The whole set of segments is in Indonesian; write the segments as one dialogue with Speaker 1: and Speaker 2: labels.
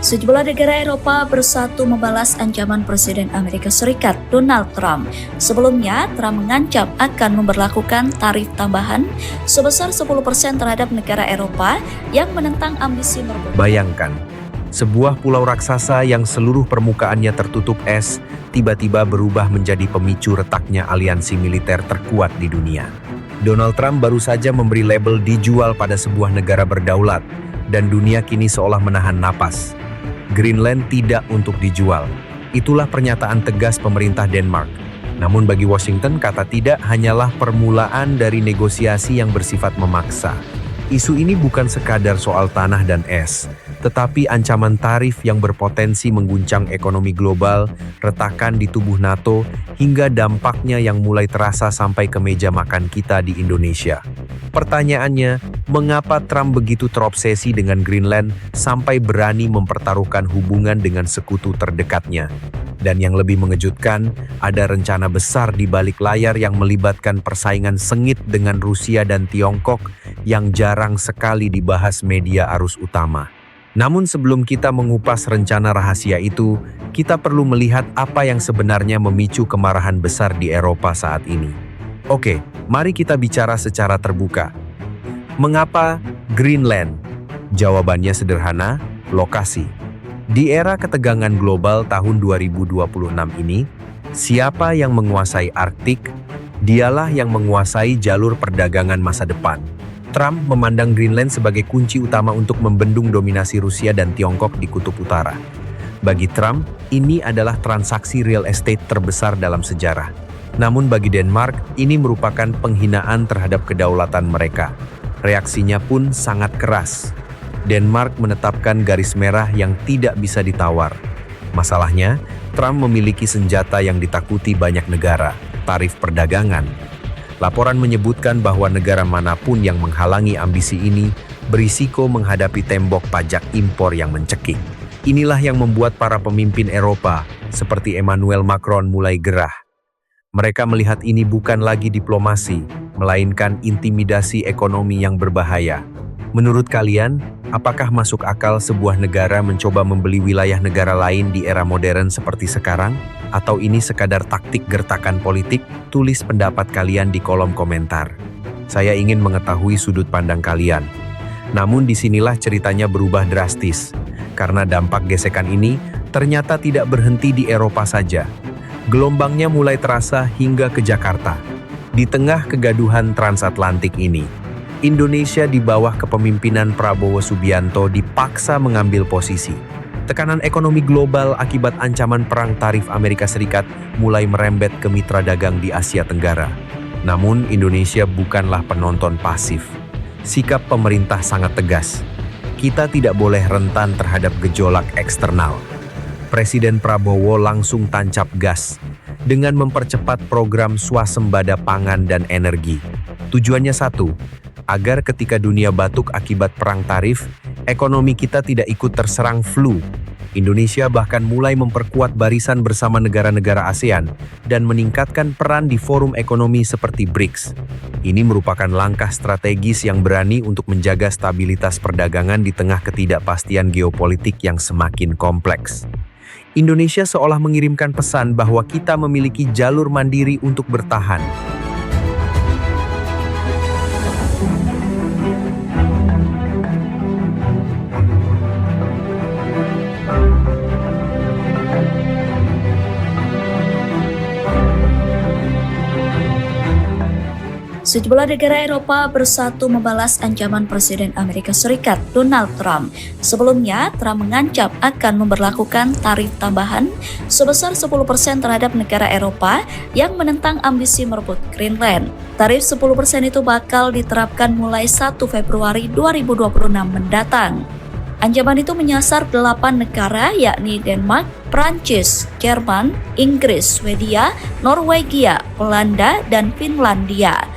Speaker 1: Sejumlah negara Eropa bersatu membalas ancaman Presiden Amerika Serikat Donald Trump. Sebelumnya, Trump mengancam akan memberlakukan tarif tambahan sebesar 10% terhadap negara Eropa yang menentang ambisi merebut.
Speaker 2: Bayangkan, sebuah pulau raksasa yang seluruh permukaannya tertutup es, tiba-tiba berubah menjadi pemicu retaknya aliansi militer terkuat di dunia. Donald Trump baru saja memberi label dijual pada sebuah negara berdaulat, dan dunia kini seolah menahan napas. Greenland tidak untuk dijual. Itulah pernyataan tegas pemerintah Denmark. Namun bagi Washington, kata tidak hanyalah permulaan dari negosiasi yang bersifat memaksa. Isu ini bukan sekadar soal tanah dan es, tetapi ancaman tarif yang berpotensi mengguncang ekonomi global, retakan di tubuh NATO, hingga dampaknya yang mulai terasa sampai ke meja makan kita di Indonesia. Pertanyaannya, mengapa Trump begitu terobsesi dengan Greenland sampai berani mempertaruhkan hubungan dengan sekutu terdekatnya? Dan yang lebih mengejutkan, ada rencana besar di balik layar yang melibatkan persaingan sengit dengan Rusia dan Tiongkok yang jarang sekali dibahas media arus utama. Namun sebelum kita mengupas rencana rahasia itu, kita perlu melihat apa yang sebenarnya memicu kemarahan besar di Eropa saat ini. Oke, mari kita bicara secara terbuka. Mengapa Greenland? Jawabannya sederhana, lokasi. Di era ketegangan global tahun 2026 ini, siapa yang menguasai Arktik? Dialah yang menguasai jalur perdagangan masa depan. Trump memandang Greenland sebagai kunci utama untuk membendung dominasi Rusia dan Tiongkok di Kutub Utara. Bagi Trump, ini adalah transaksi real estate terbesar dalam sejarah. Namun bagi Denmark, ini merupakan penghinaan terhadap kedaulatan mereka. Reaksinya pun sangat keras. Denmark menetapkan garis merah yang tidak bisa ditawar. Masalahnya, Trump memiliki senjata yang ditakuti banyak negara, tarif perdagangan. Laporan menyebutkan bahwa negara manapun yang menghalangi ambisi ini berisiko menghadapi tembok pajak impor yang mencekik. Inilah yang membuat para pemimpin Eropa, seperti Emmanuel Macron, mulai gerah. Mereka melihat ini bukan lagi diplomasi, melainkan intimidasi ekonomi yang berbahaya. Menurut kalian, apakah masuk akal sebuah negara mencoba membeli wilayah negara lain di era modern seperti sekarang? Atau ini sekadar taktik gertakan politik? Tulis pendapat kalian di kolom komentar. Saya ingin mengetahui sudut pandang kalian. Namun disinilah ceritanya berubah drastis, karena dampak gesekan ini ternyata tidak berhenti di Eropa saja. Gelombangnya mulai terasa hingga ke Jakarta. Di tengah kegaduhan transatlantik ini, Indonesia di bawah kepemimpinan Prabowo Subianto dipaksa mengambil posisi. Tekanan ekonomi global akibat ancaman perang tarif Amerika Serikat mulai merembet ke mitra dagang di Asia Tenggara. Namun Indonesia bukanlah penonton pasif. Sikap pemerintah sangat tegas. Kita tidak boleh rentan terhadap gejolak eksternal. Presiden Prabowo langsung tancap gas dengan mempercepat program swasembada pangan dan energi. Tujuannya satu, agar ketika dunia batuk akibat perang tarif, ekonomi kita tidak ikut terserang flu. Indonesia bahkan mulai memperkuat barisan bersama negara-negara ASEAN dan meningkatkan peran di forum ekonomi seperti BRICS. Ini merupakan langkah strategis yang berani untuk menjaga stabilitas perdagangan di tengah ketidakpastian geopolitik yang semakin kompleks. Indonesia seolah mengirimkan pesan bahwa kita memiliki jalur mandiri untuk bertahan.
Speaker 1: Sejumlah negara Eropa bersatu membalas ancaman Presiden Amerika Serikat Donald Trump. Sebelumnya, Trump mengancam akan memberlakukan tarif tambahan sebesar 10% terhadap negara Eropa yang menentang ambisi merebut Greenland. Tarif 10% itu bakal diterapkan mulai 1 Februari 2026 mendatang. Ancaman itu menyasar 8 negara yakni Denmark, Prancis, Jerman, Inggris, Swedia, Norwegia, Belanda, dan Finlandia.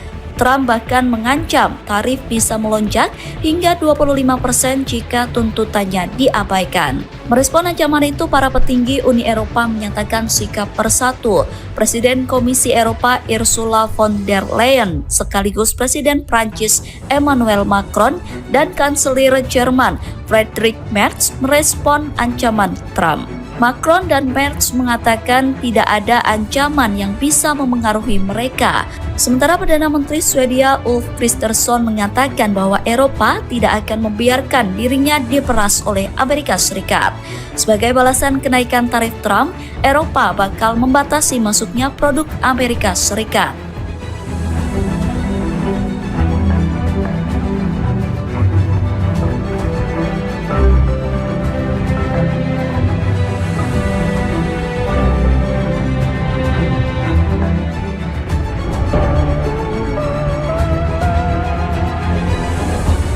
Speaker 1: Trump bahkan mengancam tarif bisa melonjak hingga 25% jika tuntutannya diabaikan. Merespon ancaman itu, para petinggi Uni Eropa menyatakan sikap bersatu. Presiden Komisi Eropa Ursula von der Leyen sekaligus Presiden Prancis Emmanuel Macron dan Kanselir Jerman Friedrich Merz merespon ancaman Trump. Macron dan Merz mengatakan tidak ada ancaman yang bisa memengaruhi mereka. Sementara Perdana Menteri Swedia Ulf Kristersson mengatakan bahwa Eropa tidak akan membiarkan dirinya diperas oleh Amerika Serikat. Sebagai balasan kenaikan tarif Trump, Eropa bakal membatasi masuknya produk Amerika Serikat.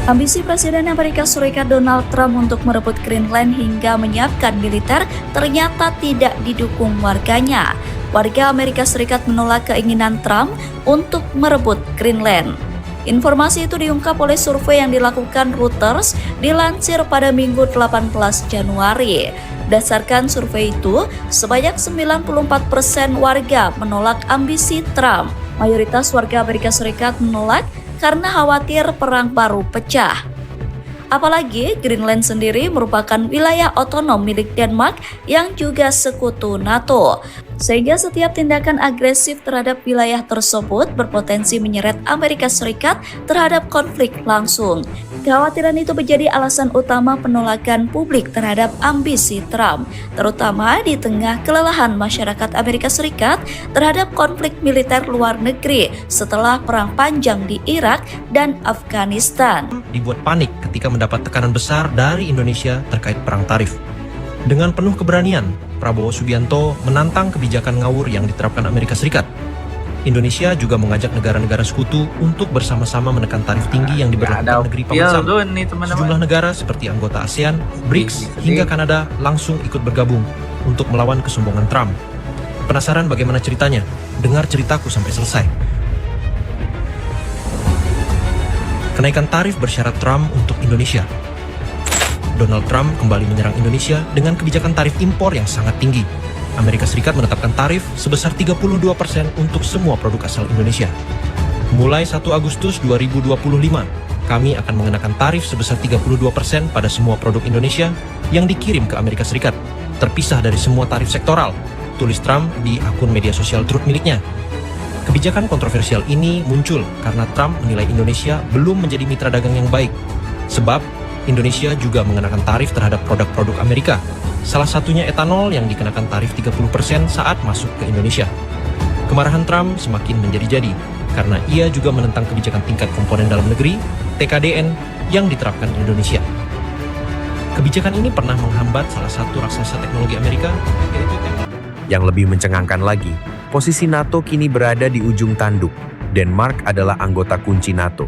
Speaker 1: Ambisi Presiden Amerika Serikat Donald Trump untuk merebut Greenland hingga menyiapkan militer ternyata tidak didukung warganya. Warga Amerika Serikat menolak keinginan Trump untuk merebut Greenland. Informasi itu diungkap oleh survei yang dilakukan Reuters dilansir pada Minggu 18 Januari. Berdasarkan survei itu, sebanyak 94% warga menolak ambisi Trump. Mayoritas warga Amerika Serikat menolak karena khawatir perang baru pecah. Apalagi Greenland sendiri merupakan wilayah otonom milik Denmark yang juga sekutu NATO. Sehingga setiap tindakan agresif terhadap wilayah tersebut berpotensi menyeret Amerika Serikat terhadap konflik langsung. Kekhawatiran itu menjadi alasan utama penolakan publik terhadap ambisi Trump, terutama di tengah kelelahan masyarakat Amerika Serikat terhadap konflik militer luar negeri setelah perang panjang di Irak dan Afghanistan.
Speaker 3: Dibuat panik ketika mendapat tekanan besar dari Indonesia terkait perang tarif. Dengan penuh keberanian, Prabowo Subianto menantang kebijakan ngawur yang diterapkan Amerika Serikat. Indonesia juga mengajak negara-negara sekutu untuk bersama-sama menekan tarif tinggi yang diberlakukan negeri Paman Sam. Sejumlah negara seperti anggota ASEAN, BRICS, hingga Kanada langsung ikut bergabung untuk melawan kesombongan Trump. Penasaran bagaimana ceritanya? Dengar ceritaku sampai selesai. Kenaikan tarif bersyarat Trump untuk Indonesia. Donald Trump kembali menyerang Indonesia dengan kebijakan tarif impor yang sangat tinggi. Amerika Serikat menetapkan tarif sebesar 32% untuk semua produk asal Indonesia. Mulai 1 Agustus 2025, kami akan mengenakan tarif sebesar 32% pada semua produk Indonesia yang dikirim ke Amerika Serikat, terpisah dari semua tarif sektoral, tulis Trump di akun media sosial Truth miliknya. Kebijakan kontroversial ini muncul karena Trump menilai Indonesia belum menjadi mitra dagang yang baik, sebab Indonesia juga mengenakan tarif terhadap produk-produk Amerika, salah satunya etanol yang dikenakan tarif 30% saat masuk ke Indonesia. Kemarahan Trump semakin menjadi-jadi karena ia juga menentang kebijakan tingkat komponen dalam negeri, TKDN, yang diterapkan Indonesia. Kebijakan ini pernah menghambat salah satu raksasa teknologi Amerika, yaitu
Speaker 2: Yang lebih mencengangkan lagi, posisi NATO kini berada di ujung tanduk. Denmark adalah anggota kunci NATO.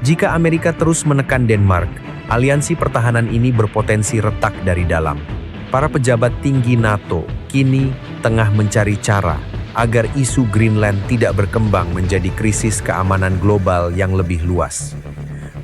Speaker 2: Jika Amerika terus menekan Denmark, aliansi pertahanan ini berpotensi retak dari dalam. Para pejabat tinggi NATO kini tengah mencari cara agar isu Greenland tidak berkembang menjadi krisis keamanan global yang lebih luas.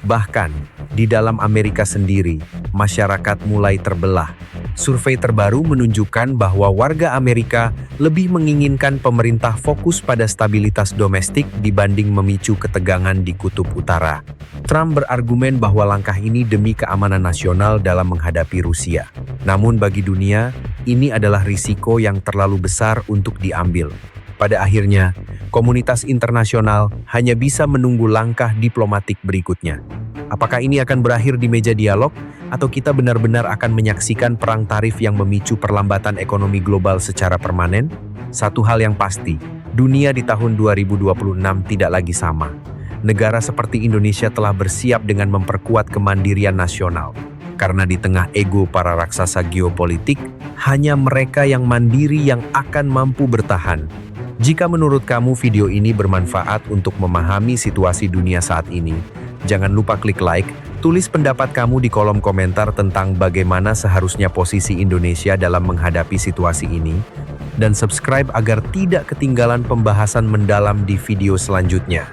Speaker 2: Bahkan, di dalam Amerika sendiri, masyarakat mulai terbelah. Survei terbaru menunjukkan bahwa warga Amerika lebih menginginkan pemerintah fokus pada stabilitas domestik dibanding memicu ketegangan di kutub utara. Trump berargumen bahwa langkah ini demi keamanan nasional dalam menghadapi Rusia. Namun bagi dunia, ini adalah risiko yang terlalu besar untuk diambil. Pada akhirnya, komunitas internasional hanya bisa menunggu langkah diplomatik berikutnya. Apakah ini akan berakhir di meja dialog, atau kita benar-benar akan menyaksikan perang tarif yang memicu perlambatan ekonomi global secara permanen? Satu hal yang pasti, dunia di tahun 2026 tidak lagi sama. Negara seperti Indonesia telah bersiap dengan memperkuat kemandirian nasional. Karena di tengah ego para raksasa geopolitik, hanya mereka yang mandiri yang akan mampu bertahan. Jika menurut kamu video ini bermanfaat untuk memahami situasi dunia saat ini, jangan lupa klik like, tulis pendapat kamu di kolom komentar tentang bagaimana seharusnya posisi Indonesia dalam menghadapi situasi ini, dan subscribe agar tidak ketinggalan pembahasan mendalam di video selanjutnya.